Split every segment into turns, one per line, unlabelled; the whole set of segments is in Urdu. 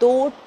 2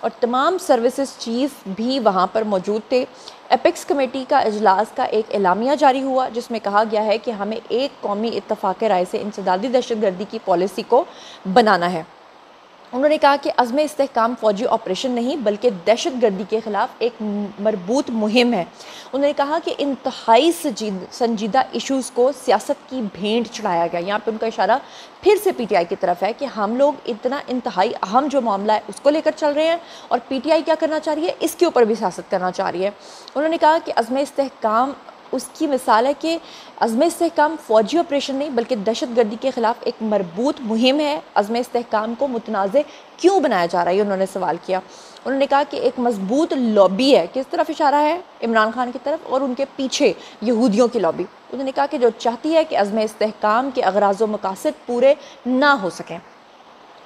اور تمام سروسز چیف بھی وہاں پر موجود تھے۔ اپیکس کمیٹی کا اجلاس کا ایک اعلامیہ جاری ہوا جس میں کہا گیا ہے کہ ہمیں ایک قومی اتفاق رائے سے انسدادی دہشت گردی کی پالیسی کو بنانا ہے۔ انہوں نے کہا کہ عزم استحکام فوجی آپریشن نہیں بلکہ دہشت گردی کے خلاف ایک مربوط مہم ہے۔ انہوں نے کہا کہ انتہائی سنجیدہ ایشوز کو سیاست کی بھینٹ چڑھایا گیا۔ یہاں پہ ان کا اشارہ پھر سے پی ٹی آئی کی طرف ہے کہ ہم لوگ اتنا انتہائی اہم جو معاملہ ہے اس کو لے کر چل رہے ہیں، اور پی ٹی آئی کیا کرنا چاہ رہی ہے، اس کے اوپر بھی سیاست کرنا چاہ رہی ہے۔ انہوں نے کہا کہ عزم استحکام اس کی مثال ہے کہ عزم استحکام فوجی آپریشن نہیں بلکہ دہشت گردی کے خلاف ایک مربوط مہم ہے۔ عزم استحکام کو متنازع کیوں بنایا جا رہا ہے، انہوں نے سوال کیا۔ انہوں نے کہا کہ ایک مضبوط لابی ہے، کس طرف اشارہ ہے، عمران خان کی طرف، اور ان کے پیچھے یہودیوں کی لابی۔ انہوں نے کہا کہ جو چاہتی ہے کہ عزم استحکام کے اغراض و مقاصد پورے نہ ہو سکیں۔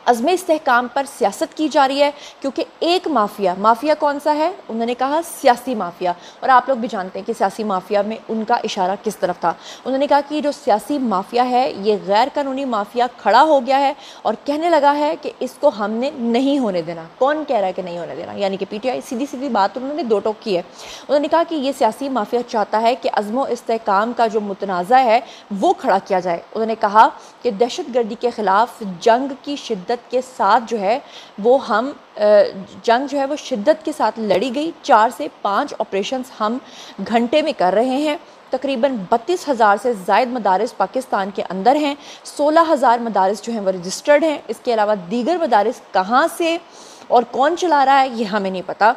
عزم استحکام پر سیاست کی جا رہی ہے کیونکہ ایک مافیا کون سا ہے، انہوں نے کہا سیاسی مافیا، اور آپ لوگ بھی جانتے ہیں کہ سیاسی مافیا میں ان کا اشارہ کس طرف تھا۔ انہوں نے کہا کہ جو سیاسی مافیا ہے یہ غیر قانونی مافیا کھڑا ہو گیا ہے اور کہنے لگا ہے کہ اس کو ہم نے نہیں ہونے دینا۔ کون کہہ رہا ہے کہ نہیں ہونے دینا؟ یعنی کہ پی ٹی آئی، سیدھی بات انہوں نے دو ٹوک کی ہے۔ انہوں نے کہا کہ یہ سیاسی مافیا چاہتا ہے کہ عزم و استحکام کا جو متنازع ہے وہ کھڑا کیا جائے۔ انہوں نے کہا کہ دہشت گردی کے خلاف جنگ کی شدت کے ساتھ جو ہے وہ شدت کے ساتھ لڑی گئی۔ 4 سے 5 آپریشنز ہم گھنٹے میں کر رہے ہیں۔ تقریباً 32,000 سے زائد مدارس پاکستان کے اندر ہیں۔ 16,000 مدارس جو ہیں وہ رجسٹرڈ ہیں۔ اس کے علاوہ دیگر مدارس کہاں سے اور کون چلا رہا ہے یہ ہمیں نہیں پتا۔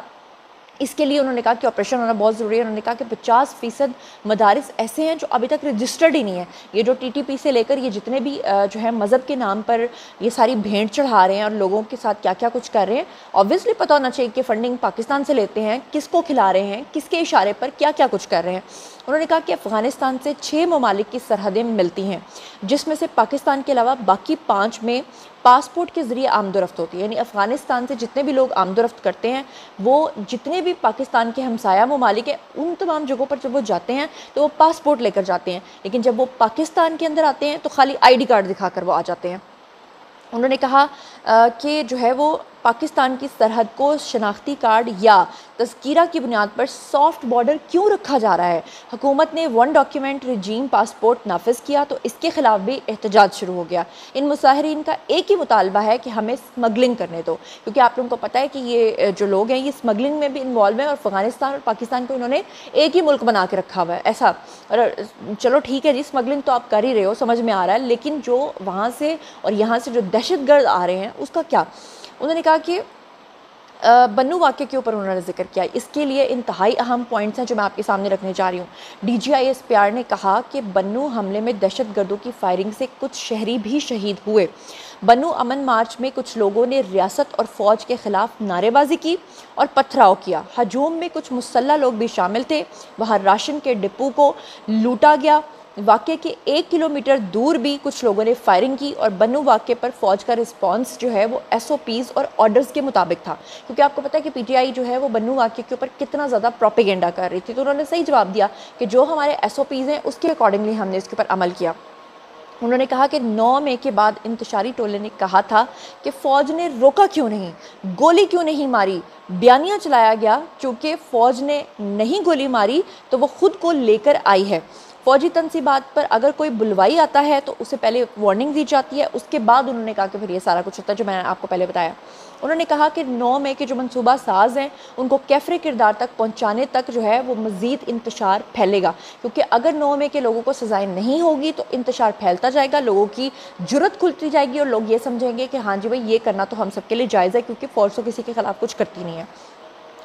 اس کے لیے انہوں نے کہا کہ آپریشن ہونا بہت ضروری ہے۔ انہوں نے کہا کہ 50% مدارس ایسے ہیں جو ابھی تک رجسٹرڈ ہی نہیں ہیں۔ یہ جو ٹی ٹی پی سے لے کر یہ جتنے بھی جو ہے مذہب کے نام پر یہ ساری بھینٹ چڑھا رہے ہیں اور لوگوں کے ساتھ کیا کیا کچھ کر رہے ہیں، آبویسلی پتہ ہونا چاہیے کہ فنڈنگ پاکستان سے لیتے ہیں، کس کو کھلا رہے ہیں، کس کے اشارے پر کیا کیا کچھ کر رہے ہیں۔ انہوں نے کہا کہ افغانستان سے 6 ممالک کی سرحدیں ملتی ہیں جس میں سے پاکستان کے علاوہ باقی 5 میں پاسپورٹ کے ذریعے آمد و رفت ہوتی ہے۔ یعنی افغانستان سے جتنے بھی لوگ آمد و رفت کرتے ہیں وہ جتنے بھی پاکستان کے ہمسایہ ممالک ہیں ان تمام جگہوں پر جب وہ جاتے ہیں تو وہ پاسپورٹ لے کر جاتے ہیں، لیکن جب وہ پاکستان کے اندر آتے ہیں تو خالی آئی ڈی کارڈ دکھا کر وہ آ جاتے ہیں۔ انہوں نے کہا کہ جو ہے وہ پاکستان کی سرحد کو شناختی کارڈ یا تذکیرہ کی بنیاد پر سافٹ بارڈر کیوں رکھا جا رہا ہے؟ حکومت نے 1 ڈاکیومنٹ رجیم پاسپورٹ نافذ کیا تو اس کے خلاف بھی احتجاج شروع ہو گیا۔ ان مظاہرین کا ایک ہی مطالبہ ہے کہ ہمیں سمگلنگ کرنے دو، کیونکہ آپ لوگوں کو پتہ ہے کہ یہ جو لوگ ہیں یہ سمگلنگ میں بھی انوالو ہیں، اور افغانستان اور پاکستان کو انہوں نے ایک ہی ملک بنا کے رکھا ہوا ہے ایسا۔ اور چلو ٹھیک ہے جی، سمگلنگ تو آپ کر ہی رہے ہو، سمجھ میں آ رہا ہے، لیکن جو وہاں سے اور یہاں سے جو دہشت گرد آ رہے ہیں اس کا کیا؟ انہوں نے کہا کہ بنو واقعے کے اوپر انہوں نے ذکر کیا۔ اس کے لیے انتہائی اہم پوائنٹس ہیں جو میں آپ کے سامنے رکھنے جا رہی ہوں۔ D G I S P R نے کہا کہ بنو حملے میں دہشت گردوں کی فائرنگ سے کچھ شہری بھی شہید ہوئے۔ بنو امن مارچ میں کچھ لوگوں نے ریاست اور فوج کے خلاف نعرے بازی کی اور پتھراؤ کیا۔ ہجوم میں کچھ مسلح لوگ بھی شامل تھے۔ وہاں راشن کے ڈپو کو لوٹا گیا۔ واقعے کے 1 کلومیٹر دور بھی کچھ لوگوں نے فائرنگ کی، اور بنو واقعے پر فوج کا رسپانس جو ہے وہ ایس او پیز اور آرڈرز کے مطابق تھا، کیونکہ آپ کو پتہ ہے کہ پی ٹی آئی جو ہے وہ بنو واقعے کے اوپر کتنا زیادہ پروپیگنڈا کر رہی تھی، تو انہوں نے صحیح جواب دیا کہ جو ہمارے ایس او پیز ہیں اس کے اکارڈنگلی ہم نے اس کے اوپر عمل کیا۔ انہوں نے کہا کہ 9 مئی کے بعد انتشاری ٹولے نے کہا تھا کہ فوج نے روکا کیوں نہیں، گولی کیوں نہیں ماری۔ بیانیہ چلایا گیا چونکہ فوج نے نہیں گولی ماری تو وہ خود کو لے کر آئی ہے۔ فوجی تنصیبات پر اگر کوئی بلوائی آتا ہے تو اسے پہلے وارننگ دی جاتی ہے، اس کے بعد انہوں نے کہا کہ پھر یہ سارا کچھ ہوتا ہے جو میں نے آپ کو پہلے بتایا۔ انہوں نے کہا کہ 9 مئی کے جو منصوبہ ساز ہیں ان کو کیفر کردار تک پہنچانے تک جو ہے وہ مزید انتشار پھیلے گا، کیونکہ اگر 9 مئی کے لوگوں کو سزائیں نہیں ہوگی تو انتشار پھیلتا جائے گا، لوگوں کی جرت کھلتی جائے گی اور لوگ یہ سمجھیں گے کہ ہاں جی بھائی یہ کرنا تو ہم سب کے لیے جائز ہے، کیونکہ فوج تو کسی کے خلاف کچھ کرتی نہیں ہے۔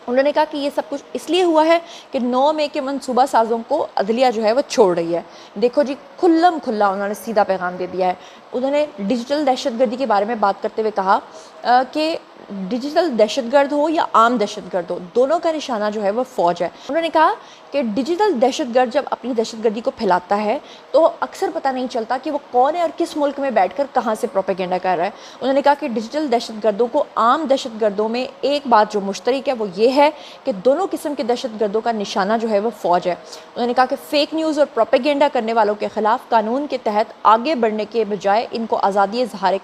انہوں نے کہا کہ یہ سب کچھ اس لیے ہوا ہے کہ 9 مئی کے منصوبہ سازوں کو عدلیہ جو ہے وہ چھوڑ رہی ہے۔ دیکھو جی، کھلم کھلا انہوں نے سیدھا پیغام دے دیا ہے۔ انہوں نے ڈیجیٹل دہشت گردی کے بارے میں بات کرتے ہوئے کہا کہ ڈیجیٹل دہشت گرد ہو یا عام دہشت گرد ہو، دونوں کا نشانہ جو ہے وہ فوج ہے۔ انہوں نے کہا کہ ڈیجیٹل دہشت گرد جب اپنی دہشت گردی کو پھیلاتا ہے تو اکثر پتہ نہیں چلتا کہ وہ کون ہے اور کس ملک میں بیٹھ کر کہاں سے پروپیگنڈا کر رہا ہے۔ انہوں نے کہا کہ ڈیجیٹل دہشت گردوں کو عام دہشت گردوں میں ایک بات جو مشترک ہے وہ یہ ہے کہ دونوں قسم کے دہشت گردوں کا نشانہ جو ہے وہ فوج ہے۔ انہوں نے کہا کہ فیک نیوز اور پروپیگنڈا کرنے والوں کے خلاف قانون کے تحت آگے بڑھنے کے بجائے ان کو آزادی اظہار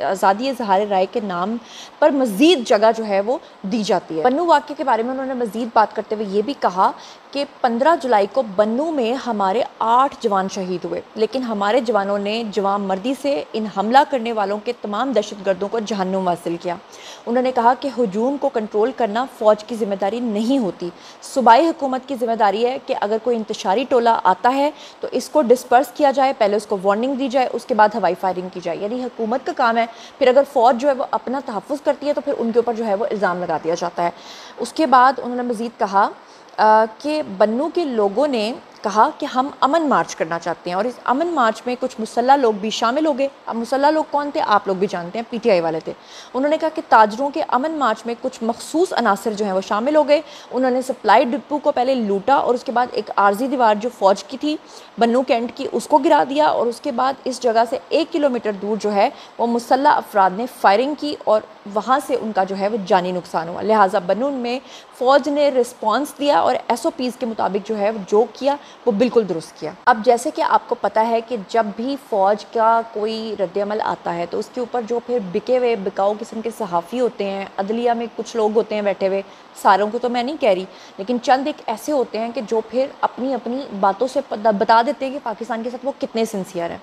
آزادی اظہار رائے کے نام پر مزید جگہ جو ہے وہ دی جاتی ہے۔ بنو واقعے کے بارے میں انہوں نے مزید بات کرتے ہوئے یہ بھی کہا کہ 15 جولائی کو بنو میں ہمارے 8 جوان شہید ہوئے، لیکن ہمارے جوانوں نے جوان مردی سے ان حملہ کرنے والوں کے تمام دہشت گردوں کو جہنم حاصل کیا۔ انہوں نے کہا کہ ہجوم کو کنٹرول کرنا فوج کی ذمہ داری نہیں ہوتی، صوبائی حکومت کی ذمہ داری ہے کہ اگر کوئی انتشاری ٹولہ آتا ہے تو اس کو ڈسپرس کیا جائے، پہلے اس کو وارننگ دی جائے، اس کے بعد ہوائی فائرنگ کی جائے۔ یعنی حکومت کا کام ہے، پھر اگر فوج جو ہے وہ اپنا تحفظ کرتی ہے تو پھر ان کے اوپر جو ہے وہ الزام لگا دیا جاتا ہے۔ اس کے بعد انہوں نے مزید کہا کہ بنو کے لوگوں نے کہا کہ ہم امن مارچ کرنا چاہتے ہیں، اور اس امن مارچ میں کچھ مسلح لوگ بھی شامل ہو گئے۔ اب مسلح لوگ کون تھے آپ لوگ بھی جانتے ہیں، پی ٹی آئی والے تھے۔ انہوں نے کہا کہ تاجروں کے امن مارچ میں کچھ مخصوص عناصر جو ہیں وہ شامل ہو گئے، انہوں نے سپلائی ڈپو کو پہلے لوٹا اور اس کے بعد ایک عارضی دیوار جو فوج کی تھی بنو کینٹ کی اس کو گرا دیا، اور اس کے بعد اس جگہ سے 1 کلومیٹر دور جو ہے وہ مسلح افراد نے فائرنگ کی اور وہاں سے ان کا جو ہے وہ جانی نقصان ہوا۔ لہٰذا بنو میں فوج نے رسپانس دیا اور ایس او پیز کے مطابق جو ہے جو کیا وہ بالکل درست کیا۔ اب جیسے کہ آپ کو پتہ ہے کہ جب بھی فوج کا کوئی رد عمل آتا ہے تو اس کے اوپر جو پھر بکے ہوئے بکاؤ قسم کے صحافی ہوتے ہیں، عدلیہ میں کچھ لوگ ہوتے ہیں بیٹھے ہوئے، ساروں کو تو میں نہیں کہہ رہی، لیکن چند ایک ایسے ہوتے ہیں کہ جو پھر اپنی باتوں سے بتا دیتے ہیں کہ پاکستان کے ساتھ وہ کتنے سنسیئر ہیں۔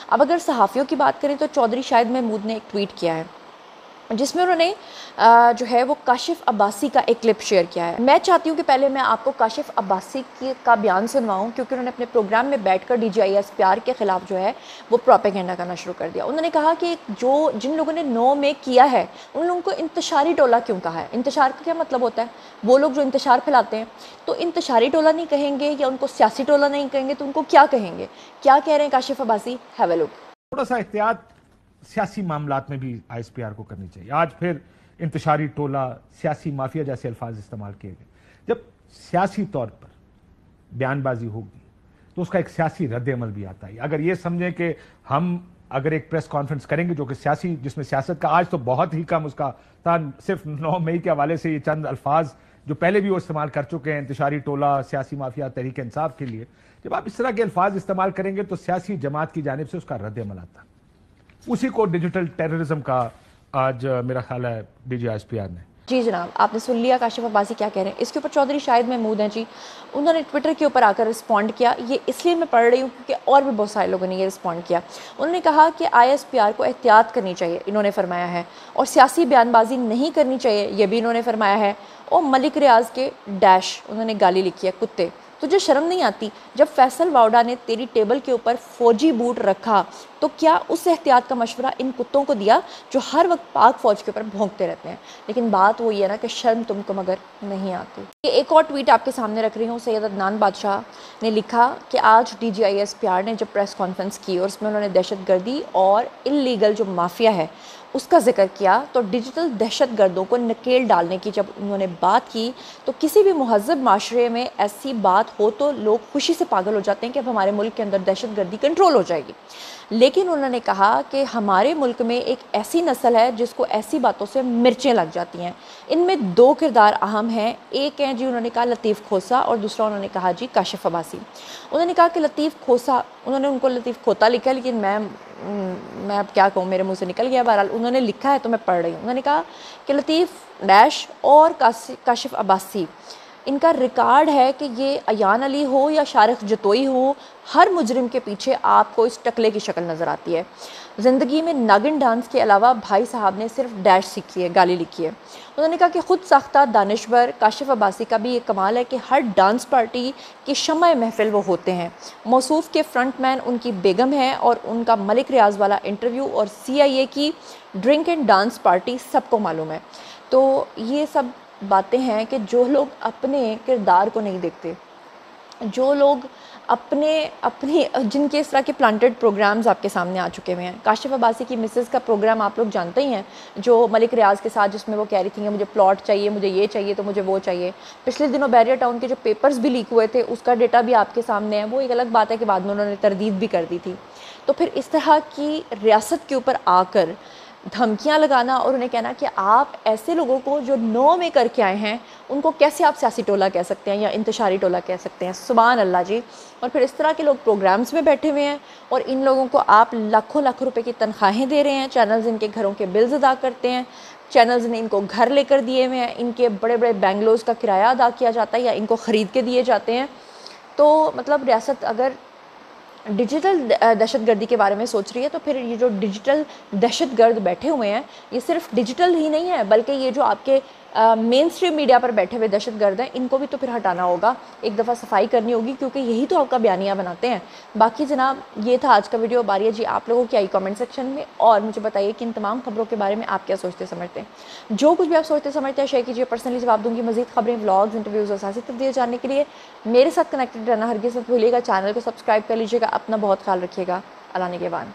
اب اگر صحافیوں کی بات کریں تو چودھری شاہد محمود نے ایک ٹویٹ کیا ہے جس میں انہوں نے جو ہے وہ کاشف عباسی کا ایک کلپ شیئر کیا ہے۔ میں چاہتی ہوں کہ پہلے میں آپ کو کاشف عباسی کا بیان سنواؤں، کیونکہ انہوں نے اپنے پروگرام میں بیٹھ کر DGIS پیار کے خلاف جو ہے وہ پروپیگنڈا کرنا شروع کر دیا۔ انہوں نے کہا کہ جن لوگوں نے 9 میں کیا ہے ان لوگوں کو انتشاری ٹولہ کیوں کہا ہے؟ انتشار کا کیا مطلب ہوتا ہے؟ وہ لوگ جو انتشار پھیلاتے ہیں تو انتشاری ٹولہ نہیں کہیں گے یا ان کو سیاسی ٹولہ نہیں کہیں گے تو ان کو کیا کہیں گے؟ کیا کہہ رہے ہیں کاشف عباسی؟ ہیو اے لک۔
تھوڑا سا احتیاط سیاسی معاملات میں بھی ISPR کو کرنی چاہیے۔ آج پھر انتشاری ٹولہ، سیاسی مافیا جیسے الفاظ استعمال کیے گئے۔ جب سیاسی طور پر بیان بازی ہوگی تو اس کا ایک سیاسی رد عمل بھی آتا ہے۔ اگر یہ سمجھیں کہ ہم اگر ایک پریس کانفرنس کریں گے جو کہ سیاسی، جس میں سیاست کا آج تو بہت ہی کم اس کا تھا، صرف 9 مئی کے حوالے سے یہ چند الفاظ جو پہلے بھی وہ استعمال کر چکے ہیں، انتشاری ٹولہ، سیاسی مافیا، تحریک انصاف کے لیے، جب آپ اس طرح کے الفاظ استعمال کریں گے تو سیاسی جماعت کی جانب سے اس کا رد عمل آتا ہے۔ اسی کو ڈیجیٹل ٹیررزم کا آج میرا خیال ہے DGIS نے۔
جی جناب، آپ نے سن لیا کاشف عباسی کیا کہہ رہے ہیں۔ اس کے اوپر چودھری شاہد محمود ہیں جی، انہوں نے ٹویٹر کے اوپر آ کر رسپونڈ کیا۔ یہ اس لیے میں پڑھ رہی ہوں کیونکہ اور بھی بہت سارے لوگوں نے یہ رسپونڈ کیا۔ انہوں نے کہا کہ ISPR کو احتیاط کرنی چاہیے، انہوں نے فرمایا ہے، اور سیاسی بیان بازی نہیں کرنی چاہیے، یہ بھی انہوں نے فرمایا ہے۔ اور ملک ریاض کے ڈیش انہوں نے گالی لکھی ہے، کتے، تجھے شرم نہیں آتی؟ جب فیصل واؤڈا نے تیری ٹیبل کے اوپر فوجی بوٹ رکھا تو کیا اس احتیاط کا مشورہ ان کتوں کو دیا جو ہر وقت پاک فوج کے اوپر بھونکتے رہتے ہیں؟ لیکن بات وہی ہے نا کہ شرم تم کو مگر نہیں آتی۔ یہ ایک اور ٹویٹ آپ کے سامنے رکھ رہی ہوں۔ سید عدنان بادشاہ نے لکھا کہ آج DGIS نے جب پریس کانفرنس کی اور اس میں انہوں نے دہشت گردی اور انلیگل جو مافیا ہے اس کا ذکر کیا، تو ڈیجیٹل دہشت گردوں کو نکیل ڈالنے کی جب انہوں نے بات کی تو کسی بھی مہذب معاشرے میں ایسی بات ہو تو لوگ خوشی سے پاگل ہو جاتے ہیں کہ اب ہمارے ملک کے اندر دہشت گردی کنٹرول ہو جائے گی۔ لیکن انہوں نے کہا کہ ہمارے ملک میں ایک ایسی نسل ہے جس کو ایسی باتوں سے مرچیں لگ جاتی ہیں۔ ان میں 2 کردار اہم ہیں، ایک ہیں جی انہوں نے کہا لطیف کھوسا، اور دوسرا انہوں نے کہا جی کاشف عباسی۔ انہوں نے کہا کہ لطیف کھوسا، انہوں نے ان کو لطیف کھوتا لکھا، لیکن میں اب کیا کہوں، میرے منہ سے نکل گیا، بہرحال انہوں نے لکھا ہے تو میں پڑھ رہی ہوں۔ انہوں نے کہا کہ لطیف ڈیش اور کاشف عباسی، ان کا ریکارڈ ہے کہ یہ ایان علی ہو یا شارق جتوئی ہو، ہر مجرم کے پیچھے آپ کو اس ٹکلے کی شکل نظر آتی ہے۔ زندگی میں ناگن ڈانس کے علاوہ بھائی صاحب نے صرف ڈیش سیکھی ہے، گالی لکھی ہے۔ انہوں نے کہا کہ خود ساختہ دانشور کاشف عباسی کا بھی یہ کمال ہے کہ ہر ڈانس پارٹی کی شمع محفل وہ ہوتے ہیں۔ موصوف کے فرنٹ مین ان کی بیگم ہے اور ان کا ملک ریاض والا انٹرویو اور CIA کی ڈرنک اینڈ ڈانس پارٹی سب کو معلوم ہے۔ تو یہ سب باتیں ہیں کہ جو لوگ اپنے کردار کو نہیں دیکھتے، جو لوگ اپنی جن کے اس طرح کے پلانٹڈ پروگرامز آپ کے سامنے آ چکے ہوئے ہیں۔ کاشف عباسی کی مسز کا پروگرام آپ لوگ جانتے ہی ہیں، جو ملک ریاض کے ساتھ، جس میں وہ کہہ رہی تھیں کہ مجھے پلاٹ چاہیے، مجھے یہ چاہیے تو مجھے وہ چاہیے۔ پچھلے دنوں بیریا ٹاؤن کے جو پیپرز بھی لیک ہوئے تھے اس کا ڈیٹا بھی آپ کے سامنے ہے۔ وہ ایک الگ بات ہے کہ بعد میں انہوں نے تردید بھی کر دی تھی۔ تو پھر اس طرح کی ریاست کے اوپر آ کر دھمکیاں لگانا اور انہیں کہنا کہ آپ ایسے لوگوں کو جو 9 میں کر کے آئے ہیں ان کو کیسے آپ سیاسی ٹولہ کہہ سکتے ہیں یا انتشاری ٹولہ کہہ سکتے ہیں. سبحان اللہ جی. اور پھر اس طرح کے لوگ پروگرامز میں بیٹھے ہوئے ہیں اور ان لوگوں کو آپ لاکھوں لاکھ روپے کی تنخواہیں دے رہے ہیں. چینلز ان کے گھروں کے بلز ادا کرتے ہیں, چینلز نے ان کو گھر لے کر دیے ہوئے ہیں, ان کے بڑے بڑے بینگلوز کا کرایہ ادا کیا جاتا ہے یا ان کو خرید کے دیے جاتے ہیں. تو مطلب ریاست اگر ڈیجیٹل دہشت گردی کے بارے میں سوچ رہی ہے تو پھر یہ جو ڈیجیٹل دہشت گرد بیٹھے ہوئے ہیں یہ صرف ڈیجیٹل ہی نہیں ہے بلکہ یہ جو آپ کے مین اسٹریم میڈیا پر بیٹھے ہوئے دہشت گرد ہیں ان کو بھی تو پھر ہٹانا ہوگا, ایک دفعہ صفائی کرنی ہوگی کیونکہ یہی تو آپ کا بیانیہ بناتے ہیں. باقی جناب یہ تھا آج کا ویڈیو. باری ہے جی آپ لوگوں کی آئی کامنٹ سیکشن میں, اور مجھے بتائیے کہ ان تمام خبروں کے بارے میں آپ کیا سوچتے سمجھتے ہیں. جو کچھ بھی آپ سوچتے سمجھتے ہیں شیئر کیجیے, پرسنلی جواب دوں گی. مزید خبریں, ولاگز, انٹرویوز اور سیاسی تبدیلی جاننے کے لیے میرے ساتھ کنیکٹڈ رہنا ہرگز مت بھولیے گا. چینل کو سبسکرائب کر لیجیے گا. اپنا بہت خیال رکھیے گا. اللہ نگہبان.